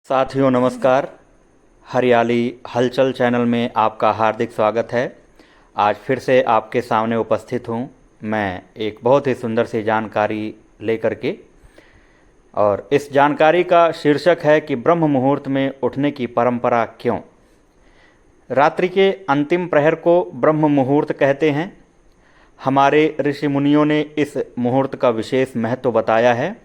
साथियों नमस्कार। हरियाली हलचल चैनल में आपका हार्दिक स्वागत है। आज फिर से आपके सामने उपस्थित हूँ मैं एक बहुत ही सुंदर सी जानकारी लेकर के। और इस जानकारी का शीर्षक है कि ब्रह्म मुहूर्त में उठने की परंपरा क्यों। रात्रि के अंतिम प्रहर को ब्रह्म मुहूर्त कहते हैं। हमारे ऋषि मुनियों ने इस मुहूर्त का विशेष महत्व बताया है।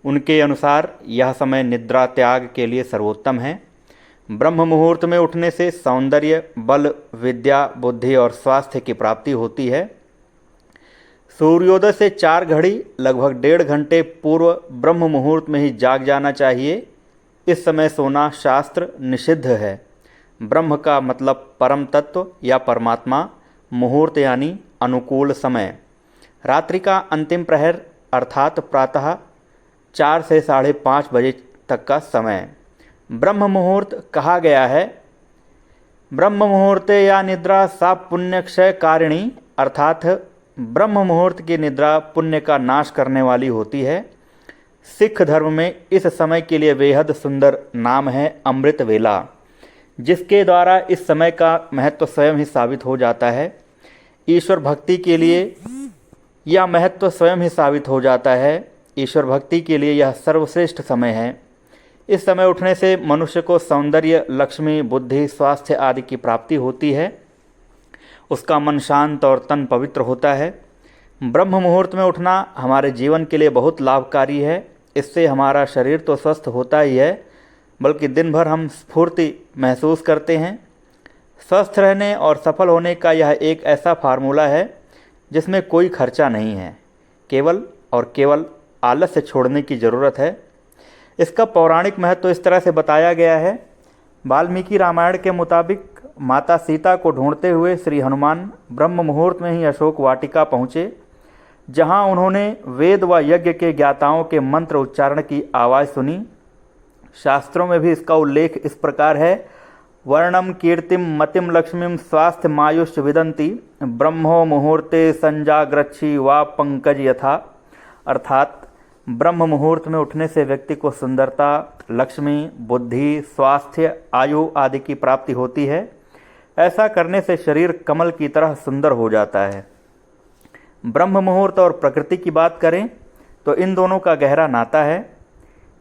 उनके अनुसार यह समय निद्रा त्याग के लिए सर्वोत्तम है। ब्रह्म मुहूर्त में उठने से सौंदर्य, बल, विद्या, बुद्धि और स्वास्थ्य की प्राप्ति होती है। सूर्योदय से 4 घड़ी लगभग 1.5 घंटे पूर्व ब्रह्म मुहूर्त में ही जाग जाना चाहिए। इस समय सोना शास्त्र निषिद्ध है। ब्रह्म का मतलब परम तत्व या परमात्मा, मुहूर्त यानी अनुकूल समय। रात्रि का अंतिम प्रहर अर्थात प्रातः 4 से 5:30 बजे तक का समय ब्रह्म मुहूर्त कहा गया है। ब्रह्म मुहूर्ते या निद्रा सा पुण्य क्षय कारिणी, अर्थात ब्रह्म मुहूर्त की निद्रा पुण्य का नाश करने वाली होती है। सिख धर्म में इस समय के लिए बेहद सुंदर नाम है अमृत वेला, जिसके द्वारा इस समय का महत्व स्वयं ही साबित हो जाता है। ईश्वर भक्ति के लिए यह महत्व स्वयं ही साबित हो जाता है। ईश्वर भक्ति के लिए यह सर्वश्रेष्ठ समय है। इस समय उठने से मनुष्य को सौंदर्य, लक्ष्मी, बुद्धि, स्वास्थ्य आदि की प्राप्ति होती है। उसका मन शांत और तन पवित्र होता है। ब्रह्म मुहूर्त में उठना हमारे जीवन के लिए बहुत लाभकारी है। इससे हमारा शरीर तो स्वस्थ होता ही है, बल्कि दिन भर हम स्फूर्ति महसूस करते हैं। स्वस्थ रहने और सफल होने का यह एक ऐसा फार्मूला है जिसमें कोई खर्चा नहीं है। केवल और केवल आलस्य छोड़ने की ज़रूरत है। इसका पौराणिक महत्व इस तरह से बताया गया है। वाल्मीकि रामायण के मुताबिक माता सीता को ढूंढते हुए श्री हनुमान ब्रह्म मुहूर्त में ही अशोक वाटिका पहुँचे, जहाँ उन्होंने वेद व यज्ञ के ज्ञाताओं के मंत्र उच्चारण की आवाज़ सुनी। शास्त्रों में भी इसका उल्लेख इस प्रकार है। वर्णम कीर्तिम मतिम लक्ष्मीम स्वास्थ्य मायुष विदंती ब्रह्मो मुहूर्ते संजाग्रच्छी वा पंकज यथा, अर्थात ब्रह्म मुहूर्त में उठने से व्यक्ति को सुंदरता, लक्ष्मी, बुद्धि, स्वास्थ्य, आयु आदि की प्राप्ति होती है। ऐसा करने से शरीर कमल की तरह सुंदर हो जाता है। ब्रह्म मुहूर्त और प्रकृति की बात करें तो इन दोनों का गहरा नाता है।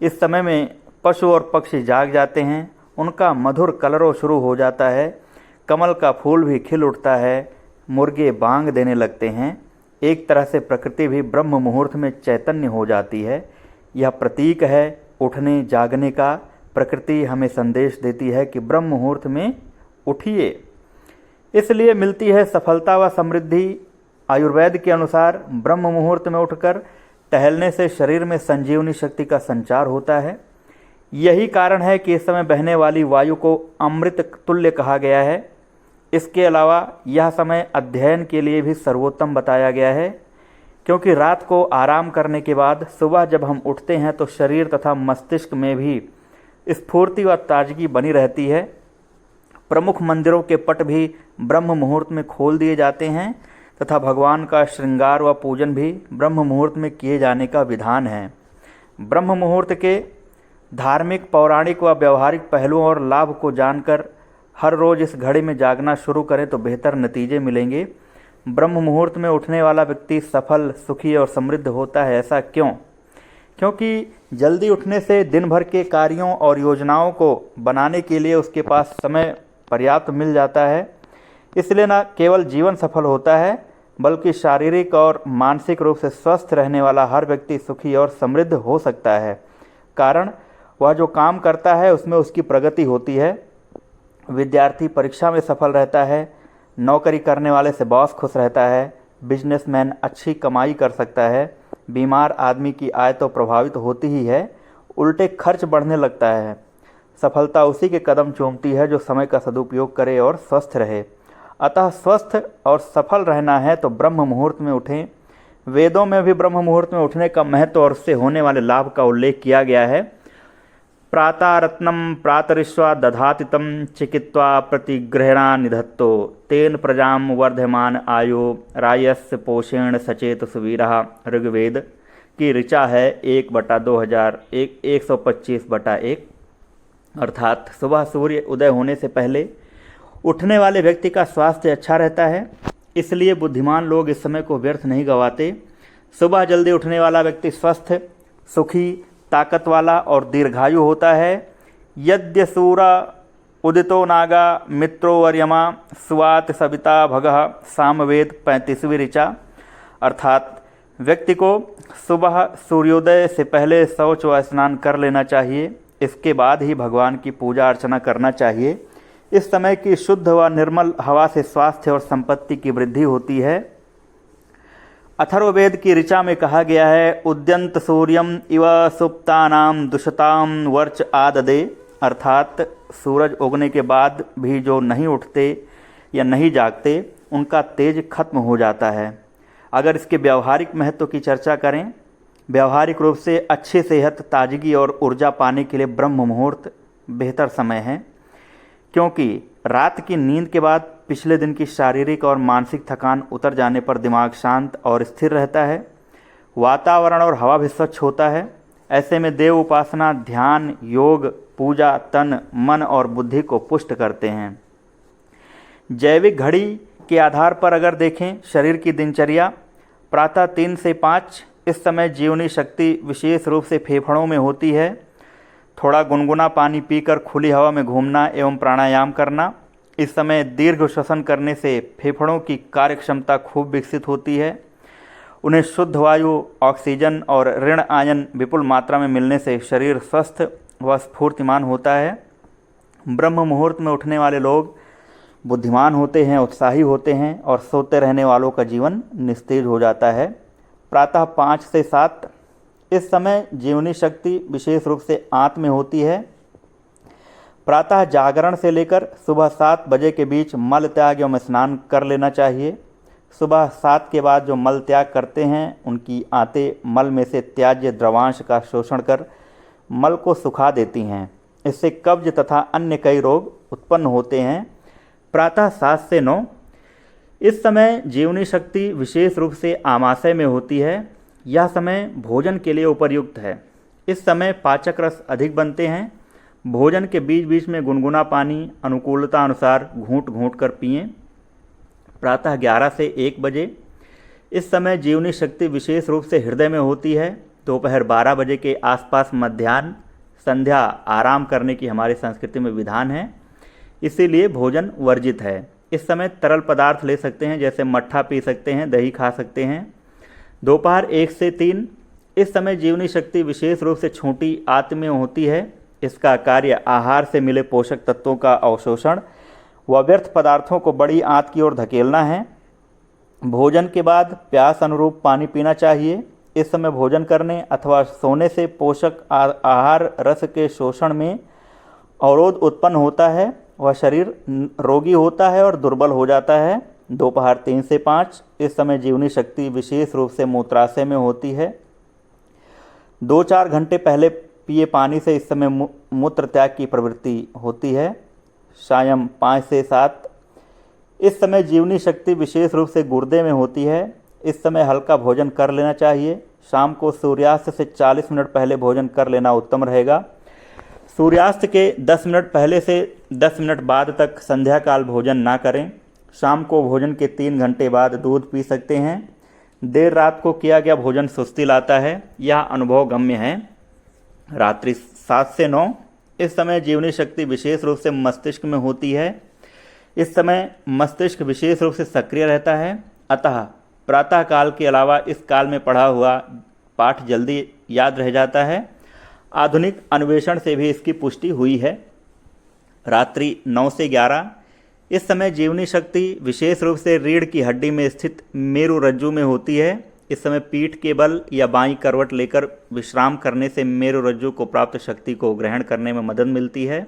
इस समय में पशु और पक्षी जाग जाते हैं, उनका मधुर कलरव शुरू हो जाता है, कमल का फूल भी खिल उठता है, मुर्गे बांग देने लगते हैं। एक तरह से प्रकृति भी ब्रह्म मुहूर्त में चैतन्य हो जाती है। यह प्रतीक है उठने जागने का। प्रकृति हमें संदेश देती है कि ब्रह्म मुहूर्त में उठिए, इसलिए मिलती है सफलता व समृद्धि। आयुर्वेद के अनुसार ब्रह्म मुहूर्त में उठकर टहलने से शरीर में संजीवनी शक्ति का संचार होता है। यही कारण है कि इस समय बहने वाली वायु को अमृत तुल्य कहा गया है। इसके अलावा यह समय अध्ययन के लिए भी सर्वोत्तम बताया गया है, क्योंकि रात को आराम करने के बाद सुबह जब हम उठते हैं तो शरीर तथा मस्तिष्क में भी स्फूर्ति व ताजगी बनी रहती है। प्रमुख मंदिरों के पट भी ब्रह्म मुहूर्त में खोल दिए जाते हैं तथा भगवान का श्रृंगार व पूजन भी ब्रह्म मुहूर्त में किए जाने का विधान है। ब्रह्म मुहूर्त के धार्मिक, पौराणिक व व्यवहारिक पहलुओं और लाभ को जानकर हर रोज़ इस घड़ी में जागना शुरू करें तो बेहतर नतीजे मिलेंगे। ब्रह्म मुहूर्त में उठने वाला व्यक्ति सफल, सुखी और समृद्ध होता है। ऐसा क्यों? क्योंकि जल्दी उठने से दिन भर के कार्यों और योजनाओं को बनाने के लिए उसके पास समय पर्याप्त मिल जाता है। इसलिए न केवल जीवन सफल होता है, बल्कि शारीरिक और मानसिक रूप से स्वस्थ रहने वाला हर व्यक्ति सुखी और समृद्ध हो सकता है। कारण वह जो काम करता है उसमें उसकी प्रगति होती है। विद्यार्थी परीक्षा में सफल रहता है, नौकरी करने वाले से बॉस खुश रहता है, बिजनेसमैन अच्छी कमाई कर सकता है, बीमार आदमी की आय तो प्रभावित होती ही है, उल्टे खर्च बढ़ने लगता है। सफलता उसी के कदम चूमती है जो समय का सदुपयोग करे और स्वस्थ रहे। अतः स्वस्थ और सफल रहना है तो ब्रह्म मुहूर्त में उठें। वेदों में भी ब्रह्म मुहूर्त में उठने का महत्व और उससे होने वाले लाभ का उल्लेख किया गया है। प्रातरत्नम प्रातरिश्वा दधाति तं चिकित्वा प्रतिगृहणा निधत्तो तेन प्रजाम वर्धमान आयो रायस्य पोषेण सचेत सुवीरः। ऋग्वेद की ऋचा है 1/2001 125/1। अर्थात सुबह सूर्य उदय होने से पहले उठने वाले व्यक्ति का स्वास्थ्य अच्छा रहता है, इसलिए बुद्धिमान लोग इस समय को व्यर्थ नहीं गंवाते। सुबह जल्दी उठने वाला व्यक्ति स्वस्थ, सुखी, ताकत वाला और दीर्घायु होता है। यद्य सूरा उदितो नागा मित्रो वर्यमा सुवात सविता भगः सामवेद 35वीं ऋचा। अर्थात व्यक्ति को सुबह सूर्योदय से पहले शौच व स्नान कर लेना चाहिए, इसके बाद ही भगवान की पूजा अर्चना करना चाहिए। इस समय की शुद्ध व निर्मल हवा से स्वास्थ्य और संपत्ति की वृद्धि होती है। अथर्ववेद की ऋचा में कहा गया है, उद्यंत सूर्यम इव सुप्तानाम दुषताम वर्च आददे। अर्थात सूरज उगने के बाद भी जो नहीं उठते या नहीं जागते उनका तेज खत्म हो जाता है। अगर इसके व्यावहारिक महत्व की चर्चा करें, व्यावहारिक रूप से अच्छी सेहत, ताजगी और ऊर्जा पाने के लिए ब्रह्म मुहूर्त बेहतर समय है, क्योंकि रात की नींद के बाद पिछले दिन की शारीरिक और मानसिक थकान उतर जाने पर दिमाग शांत और स्थिर रहता है, वातावरण और हवा भी स्वच्छ होता है। ऐसे में देव उपासना, ध्यान, योग, पूजा तन, मन और बुद्धि को पुष्ट करते हैं। जैविक घड़ी के आधार पर अगर देखें शरीर की दिनचर्या, प्रातः 3 से 5 इस समय जीवनी शक्ति विशेष रूप से फेफड़ों में होती है। थोड़ा गुनगुना पानी पीकर खुली हवा में घूमना एवं प्राणायाम करना। इस समय दीर्घ श्वसन करने से फेफड़ों की कार्यक्षमता खूब विकसित होती है। उन्हें शुद्ध वायु, ऑक्सीजन और ऋण आयन विपुल मात्रा में मिलने से शरीर स्वस्थ व स्फूर्तिमान होता है। ब्रह्म मुहूर्त में उठने वाले लोग बुद्धिमान होते हैं, उत्साही होते हैं और सोते रहने वालों का जीवन निस्तेज हो जाता है। प्रातः 5 से 7 इस समय जीवनी शक्ति विशेष रूप से आंत में होती है। प्रातः जागरण से लेकर सुबह 7 बजे के बीच मल त्याग एवं स्नान कर लेना चाहिए। सुबह 7 के बाद जो मल त्याग करते हैं उनकी आंतें मल में से त्याज्य द्रवांश का शोषण कर मल को सुखा देती हैं। इससे कब्ज तथा अन्य कई रोग उत्पन्न होते हैं। प्रातः 7 से 9 इस समय जीवनी शक्ति विशेष रूप से आमाशय में होती है। यह समय भोजन के लिए उपयुक्त है। इस समय पाचक रस अधिक बनते हैं। भोजन के बीच बीच में गुनगुना पानी अनुकूलता अनुसार घूंट घूंट कर पिएं। प्रातः 11 से 1 बजे इस समय जीवनी शक्ति विशेष रूप से हृदय में होती है। दोपहर 12 बजे के आसपास मध्याह्न संध्या आराम करने की हमारी संस्कृति में विधान है, इसीलिए भोजन वर्जित है। इस समय तरल पदार्थ ले सकते हैं, जैसे मट्ठा पी सकते हैं, दही खा सकते हैं। दोपहर 1 से 3 इस समय जीवनी शक्ति विशेष रूप से छोटी आंत में होती है। इसका कार्य आहार से मिले पोषक तत्वों का अवशोषण व व्यर्थ पदार्थों को बड़ी आंत की ओर धकेलना है। भोजन के बाद प्यास अनुरूप पानी पीना चाहिए। इस समय भोजन करने अथवा सोने से पोषक आहार रस के शोषण में अवरोध उत्पन्न होता है, वह शरीर रोगी होता है और दुर्बल हो जाता है। दोपहर 3 से 5 इस समय जीवनी शक्ति विशेष रूप से मूत्राशय में होती है। 2-4 घंटे पहले पिए पानी से इस समय मूत्र त्याग की प्रवृत्ति होती है। सायं 5 से 7 इस समय जीवनी शक्ति विशेष रूप से गुर्दे में होती है। इस समय हल्का भोजन कर लेना चाहिए। शाम को सूर्यास्त से 40 मिनट पहले भोजन कर लेना उत्तम रहेगा। सूर्यास्त के 10 मिनट पहले से 10 मिनट बाद तक संध्या काल भोजन ना करें। शाम को भोजन के 3 घंटे बाद दूध पी सकते हैं। देर रात को किया गया भोजन सुस्ती लाता है, यह अनुभव गम्य है। रात्रि 7 से 9 इस समय जीवनी शक्ति विशेष रूप से मस्तिष्क में होती है। इस समय मस्तिष्क विशेष रूप से सक्रिय रहता है, अतः प्रातः काल के अलावा इस काल में पढ़ा हुआ पाठ जल्दी याद रह जाता है। आधुनिक अन्वेषण से भी इसकी पुष्टि हुई है। रात्रि 9 से 11 इस समय जीवनी शक्ति विशेष रूप से रीढ़ की हड्डी में स्थित मेरु रज्जु में होती है। इस समय पीठ के बल या बाईं करवट लेकर विश्राम करने से मेरु रज्जु को प्राप्त शक्ति को ग्रहण करने में मदद मिलती है।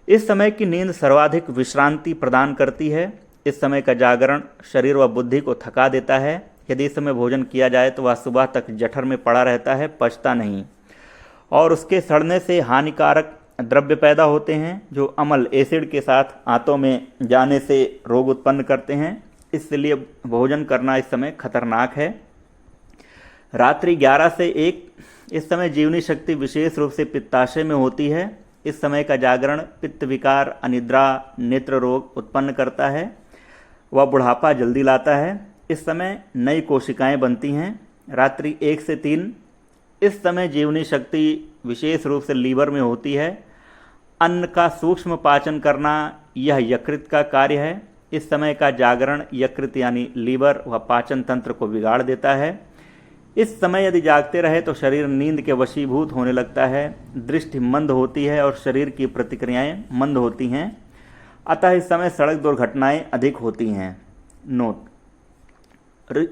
इस समय की नींद सर्वाधिक विश्रांति प्रदान करती है। इस समय का जागरण शरीर व बुद्धि को थका देता है। यदि इस समय भोजन किया जाए तो वह सुबह तक जठर में पड़ा रहता है, पचता नहीं, और उसके सड़ने से हानिकारक द्रव्य पैदा होते हैं जो अम्ल एसिड के साथ आंतों में जाने से रोग उत्पन्न करते हैं। इसलिए भोजन करना इस समय खतरनाक है। रात्रि 11 से 1 इस समय जीवनी शक्ति विशेष रूप से पित्ताशय में होती है। इस समय का जागरण पित्त विकार, अनिद्रा, नेत्र रोग उत्पन्न करता है। वह बुढ़ापा जल्दी लाता है। इस समय नई कोशिकाएं बनती हैं। रात्रि 1 से 3 इस समय जीवनी शक्ति विशेष रूप से लीवर में होती है। अन्न का सूक्ष्म पाचन करना यह यकृत का कार्य है। इस समय का जागरण यकृत यानी लीवर व पाचन तंत्र को बिगाड़ देता है। इस समय यदि जागते रहे तो शरीर नींद के वशीभूत होने लगता है, दृष्टि मंद होती है और शरीर की प्रतिक्रियाएं मंद होती हैं। अतः इस समय सड़क दुर्घटनाएं अधिक होती हैं। नोट: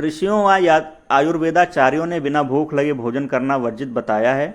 ऋषियों व आयुर्वेदाचार्यों ने बिना भूख लगे भोजन करना वर्जित बताया है।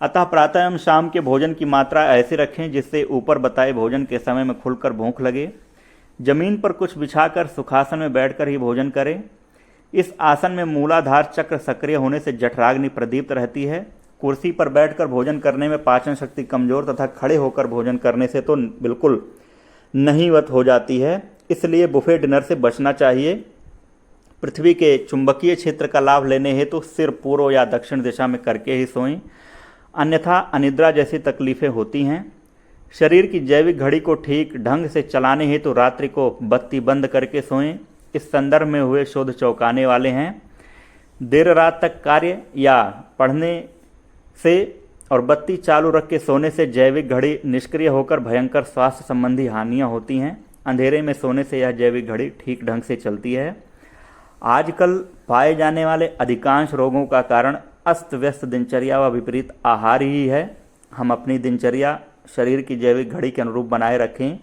अतः प्रातः एवं शाम के भोजन की मात्रा ऐसे रखें जिससे ऊपर बताए भोजन के समय में खुलकर भूख लगे। जमीन पर कुछ बिछाकर सुखासन में बैठकर ही भोजन करें। इस आसन में मूलाधार चक्र सक्रिय होने से जठराग्नि प्रदीप्त रहती है। कुर्सी पर बैठकर भोजन करने में पाचन शक्ति कमजोर तथा खड़े होकर भोजन करने से तो बिल्कुल नहीवत हो जाती है। इसलिए बुफे डिनर से बचना चाहिए। पृथ्वी के चुंबकीय क्षेत्र का लाभ लेने हेतु सिर पूर्व या दक्षिण दिशा में करके ही सोएं, अन्यथा अनिद्रा जैसी तकलीफें होती हैं। शरीर की जैविक घड़ी को ठीक ढंग से चलाने हेतु रात्रि को बत्ती बंद करके सोएं। इस संदर्भ में हुए शोध चौंकाने वाले हैं। देर रात तक कार्य या पढ़ने से और बत्ती चालू रख के सोने से जैविक घड़ी निष्क्रिय होकर भयंकर स्वास्थ्य संबंधी हानियां होती हैं। अंधेरे में सोने से यह जैविक घड़ी ठीक ढंग से चलती है। आजकल पाए जाने वाले अधिकांश रोगों का कारण अस्त व्यस्त दिनचर्या व विपरीत आहार ही है। हम अपनी दिनचर्या शरीर की जैविक घड़ी के अनुरूप बनाए रखें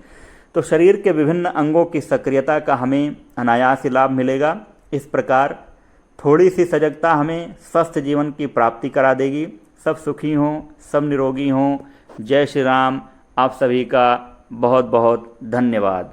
तो शरीर के विभिन्न अंगों की सक्रियता का हमें अनायास ही लाभ मिलेगा। इस प्रकार थोड़ी सी सजगता हमें स्वस्थ जीवन की प्राप्ति करा देगी। सब सुखी हों, सब निरोगी हों। जय श्री राम। आप सभी का बहुत बहुत धन्यवाद।